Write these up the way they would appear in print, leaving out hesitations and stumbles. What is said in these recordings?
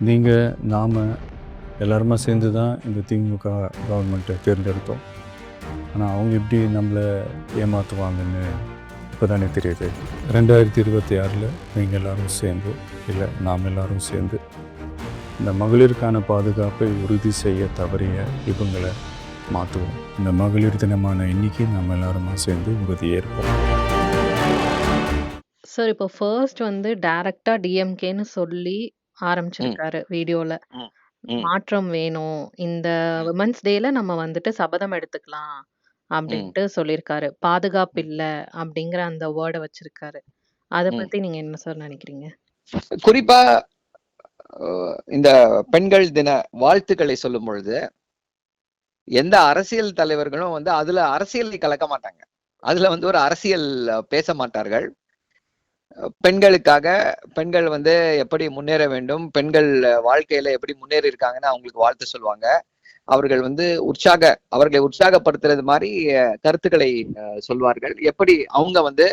நீங்கள் நாம் எல்லாருமா சேர்ந்து தான் இந்த திமுக கவர்மெண்ட்டை தேர்ந்தெடுத்தோம். ஆனால் அவங்க எப்படி நம்மளை ஏமாற்றுவாங்கன்னு இப்போ தானே தெரியுது. 2026 நீங்கள் எல்லோரும் சேர்ந்து, இல்லை நாம் எல்லோரும் சேர்ந்து இந்த மகளிருக்கான பாதுகாப்பை உறுதி செய்ய தவறிய இவங்களை மாற்றுவோம். இந்த மகளிர் தினமான இன்னைக்கு நம்ம எல்லாருமா சேர்ந்து உறுதியேற்போம். சார் இப்போ ஃபர்ஸ்ட் வந்து டைரக்டா டிஎம்கேன்னு சொல்லி ஆரம்பிச்சிருக்காரு வீடியோல. மாற்றம் வேணும். இந்த விமென்ஸ் டேல நம்ம வந்துட்டு சபதம் எடுத்துக்கலாம் அப்படின்ட்டு சொல்லியிருக்காரு. பாதுகாப்பு இல்ல அப்படிங்கிற அந்த வேர்ட வச்சிருக்காரு. அத பத்தி நீங்க என்ன சார் நினைக்கிறீங்க? குறிப்பா இந்த பெண்கள் தின வாழ்த்துக்களை சொல்லும் பொழுது எந்த அரசியல் தலைவர்களும் வந்து அதுல அரசியலை கலக்க மாட்டாங்க. அதுல வந்து ஒரு அரசியல் பேச மாட்டார்கள். பெண்களுக்காக பெண்கள் வந்து எப்படி முன்னேற வேண்டும், பெண்கள் வாழ்க்கையில எப்படி முன்னேறி இருக்காங்கன்னு அவங்களுக்கு வாழ்த்து சொல்லுவாங்க. அவர்கள் வந்து அவர்களை உற்சாகப்படுத்துறது மாதிரி கருத்துக்களை சொல்வார்கள். எப்படி அவங்க வந்து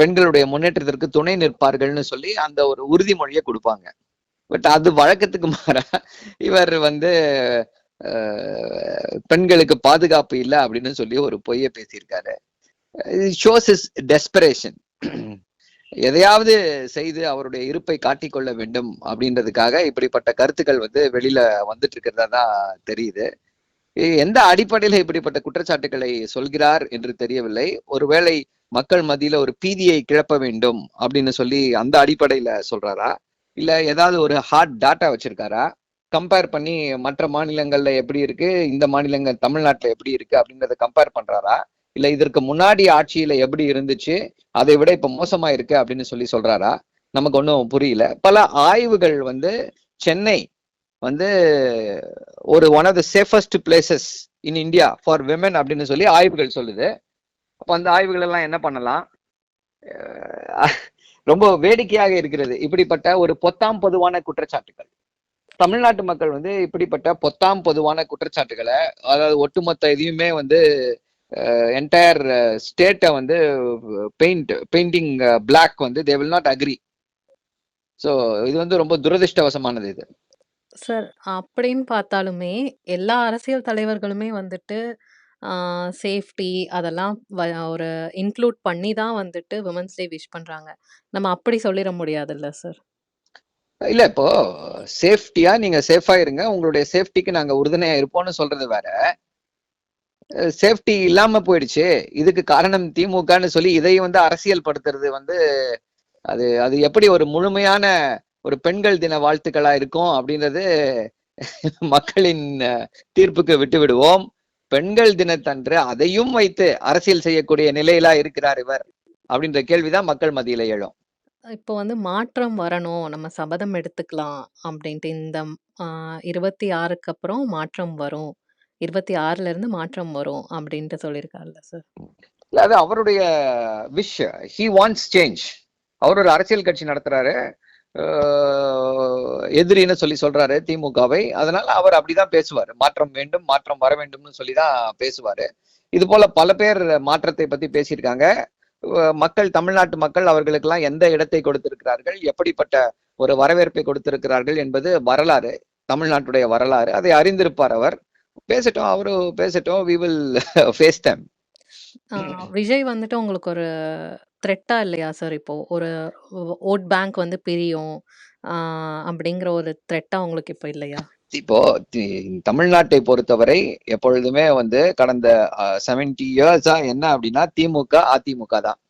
பெண்களுடைய முன்னேற்றத்திற்கு துணை நிற்பார்கள்னு சொல்லி அந்த ஒரு உறுதிமொழியை கொடுப்பாங்க. பட் அது வழக்கத்துக்கு மாறா இவர் வந்து பெண்களுக்கு பாதுகாப்பு இல்லை அப்படின்னு சொல்லி ஒரு பொய்யை பேசியிருக்காரு. Shows is desperation. எதையாவது செய்து அவருடைய இருப்பை காட்டிக்கொள்ள வேண்டும் அப்படின்றதுக்காக இப்படிப்பட்ட கருத்துக்கள் வந்து வெளியில வந்துட்டு இருக்கிறதா தான் தெரியுது. எந்த அடிப்படையில இப்படிப்பட்ட குற்றச்சாட்டுகளை சொல்கிறார் என்று தெரியவில்லை. ஒருவேளை மக்கள் மத்தியில ஒரு பீதியை கிளப்ப வேண்டும் அப்படின்னு சொல்லி அந்த அடிப்படையில சொல்றாரா, இல்ல ஏதாவது ஒரு ஹார்ட் டாட்டா வச்சிருக்காரா, கம்பேர் பண்ணி மற்ற மாநிலங்கள்ல எப்படி இருக்கு, இந்த மாநிலங்கள் தமிழ்நாட்டுல எப்படி இருக்கு அப்படின்றத கம்பேர் பண்றாரா, இல்ல இதற்கு முன்னாடி ஆட்சியில எப்படி இருந்துச்சு அதை விட இப்ப மோசமா இருக்கு அப்படின்னு சொல்லி சொல்றாரா, நமக்கு ஒன்றும் புரியல. பல ஆய்வுகள் வந்து சென்னை வந்து ஒரு one of the safest places in India for women அப்படின்னு சொல்லி ஆய்வுகள் சொல்லுது. அப்ப அந்த ஆய்வுகள் எல்லாம் என்ன பண்ணலாம்? ரொம்ப வேடிக்கையாக இருக்கிறது இப்படிப்பட்ட ஒரு பொத்தாம் பொதுவான குற்றச்சாட்டுகள். தமிழ்நாட்டு மக்கள் வந்து இப்படிப்பட்ட பொத்தாம் பொதுவான குற்றச்சாட்டுகளை, அதாவது ஒட்டுமொத்த இதையுமே வந்து என்டையர் ஸ்டேட்டை வந்து பெயிண்டிங் பிளாக் வந்து they will not agri. So இது வந்து ரொம்ப துரதிருஷ்டவசமானது இது சார். அப்படின்னு பார்த்தாலுமே எல்லா அரசியல் தலைவர்களுமே வந்துட்டு சேஃப்டி அதெல்லாம் ஒரு இன்க்ளூட் பண்ணி தான் வந்துட்டு விமென்ஸ் டே விஷ் பண்றாங்க. நம்ம அப்படி சொல்லிட முடியாதுல்ல சார்? இல்ல, இப்போ சேஃப்டியா நீங்க சேஃபா இருங்க, உங்களுடைய சேஃப்டிக்கு நாங்க உறுதுணையா இருப்போம்னு சொல்றது வேற. சேஃப்டி இல்லாம போயிடுச்சு, இதுக்கு காரணம் திமுகன்னு சொல்லி இதை வந்து அரசியல் படுத்துறது வந்து அது அது எப்படி ஒரு முழுமையான ஒரு பெண்கள் தின வாழ்த்துக்களா இருக்கும் அப்படின்றது மக்களின் தீர்ப்புக்கு விட்டு விடுவோம். பெண்கள் தினத்தன்று அதையும் வைத்து அரசியல் செய்யக்கூடிய நிலையிலா இருக்கிறார் இவர் அப்படின்ற கேள்விதான் மக்கள் மத்தியில எழும். இப்போ வந்து மாற்றம் வரணும், நம்ம சபதம் எடுத்துக்கலாம் அப்படின்ட்டு இந்த 26க்கு அப்புறம் மாற்றம் வரும், 26ல இருந்து மாற்றம் வரும் அப்படின்ட்டு சொல்லியிருக்காருல்ல சார்? இல்ல, அது அவருடைய விஷ். He wants change. அவர் ஒரு அரசியல் கட்சி நடத்துறாரு, எதிரின்னு சொல்லி சொல்றாரு திமுகவை. அதனால அவர் அப்படிதான் பேசுவாரு. மாற்றம் வேண்டும், மாற்றம் வர வேண்டும்னு சொல்லிதான் பேசுவாரு. இது போல பல பேர் மாற்றத்தை பத்தி பேசியிருக்காங்க. மக்கள், தமிழ்நாட்டு மக்கள் அவர்களுக்கு எல்லாம் எந்த இடத்தை கொடுத்திருக்கிறார்கள், எப்படிப்பட்ட ஒரு வரவேற்பை கொடுத்திருக்கிறார்கள் என்பது வரலாறு, தமிழ்நாட்டுடைய வரலாறு. அதை அறிந்திருப்பார் அவர். பேசட்டும், அவரு பேசட்டும். we will face them. Vijay வந்துட்டு உங்களுக்கு ஒரு த்ரெட்டா இல்லையா சார்? இப்போ ஒரு ஓட் பேங்க் வந்து பிரியும் அப்படிங்கிற ஒரு த்ரெட்டா உங்களுக்கு இப்போ இல்லையா? இப்போ தமிழ்நாட்டை பொறுத்தவரை எப்பொழுதுமே வந்து கடந்த 70 இயர்ஸா என்ன அப்படின்னா திமுக அதிமுக தான்.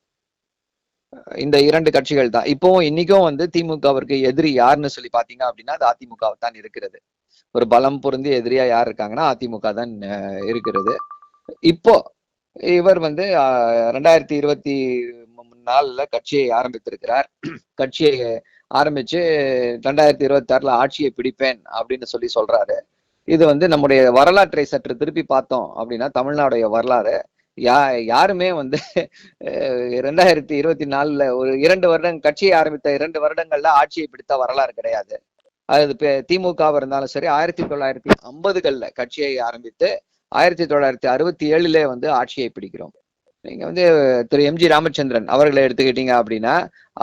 இந்த இரண்டு கட்சிகள் தான். இப்போவும் இன்னைக்கும் வந்து திமுகவிற்கு எதிரி யாருன்னு சொல்லி பாத்தீங்க அப்படின்னா அது அதிமுக தான் இருக்கிறது. ஒரு பலம் பொருந்திய எதிரியா யார் இருக்காங்கன்னா அதிமுக தான் இருக்கிறது. இப்போ இவர் வந்து 2024 கட்சியை ஆரம்பித்திருக்கிறார். கட்சியை ஆரம்பிச்சு 2026 ஆட்சியை பிடிப்பேன் அப்படின்னு சொல்லி சொல்றாரு. இது வந்து நம்முடைய வரலாற்றை சற்று திருப்பி பார்த்தோம் அப்படின்னா தமிழ்நாடுடைய வரலாறு யாருமே வந்து 2024 ஒரு 2 வருடம் கட்சியை ஆரம்பித்த 2 வருடங்கள்ல ஆட்சியை பிடித்த வரலாறு கிடையாது. அது திமுகவா இருந்தாலும் சரி, 1950கள்ல கட்சியை ஆரம்பித்து 1967 வந்து ஆட்சியை பிடிக்கிறோம். நீங்க வந்து திரு எம்ஜி ராமச்சந்திரன் அவர்களை எடுத்துக்கிட்டீங்க அப்படின்னா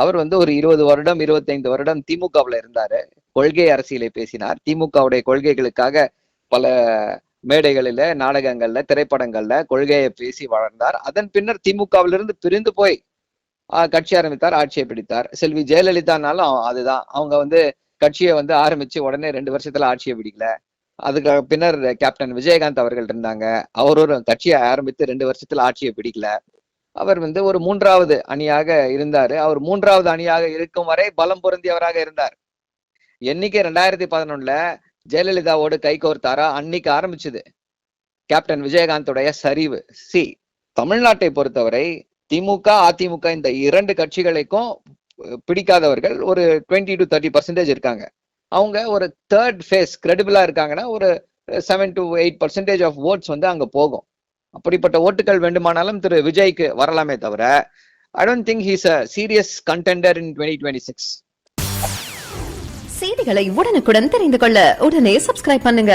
அவர் வந்து ஒரு 20 வருடம் 25 வருடம் திமுகவுல இருந்தாரு. கொள்கை அரசியலை பேசினார். திமுகவுடைய கொள்கைகளுக்காக பல மேடைகளில, நாடகங்கள்ல, திரைப்படங்கள்ல கொள்கையை பேசி வளர்ந்தார். அதன் பின்னர் திமுகவிலிருந்து பிரிந்து போய் கட்சி ஆரம்பித்தார், ஆட்சியை பிடித்தார். செல்வி ஜெயலலிதானாலும் அதுதான். அவங்க கட்சியை ஆரம்பிச்சு உடனே 2 வருஷத்துல ஆட்சியை பிடிக்கல. அதுக்கு பின்னர் கேப்டன் விஜயகாந்த் அவர்கள் இருந்தாங்க. அவரும் கட்சியை ஆரம்பித்து 2 வருஷத்துல ஆட்சியை பிடிக்கல. அவர் ஒரு 3வது அணியாக இருந்தாரு. அவர் 3வது அணியாக இருக்கும் வரை பலம் பொருந்தியவராக இருந்தார். என்னைக்கு 2011ல ஜெயலலிதாவோடு கை கோர்த்தாரா அன்னைக்கு ஆரம்பிச்சது கேப்டன் விஜயகாந்தோடைய சரிவு. தமிழ்நாட்டை பொறுத்தவரை திமுக, அதிமுக இந்த 2 கட்சிகளுக்கும் பிடிக்காதவர்கள் ஒரு 20 to 30% இருக்காங்க. அவங்க ஒரு 3rd phase கிரெடிபிளா இருக்காங்கன்னா ஒரு 7 to 8% ஆஃப் ஓட்ஸ் அங்க போகும். அப்படிப்பட்ட ஓட்டுகள் வேண்டுமானாலும் திரு விஜய்க்கு வரலாமே தவிர I don't think he's a serious contender in 2026. செய்திகளை உடனுக்குடன் தெரிந்து கொள்ள உடனே சப்ஸ்கிரைப் பண்ணுங்க.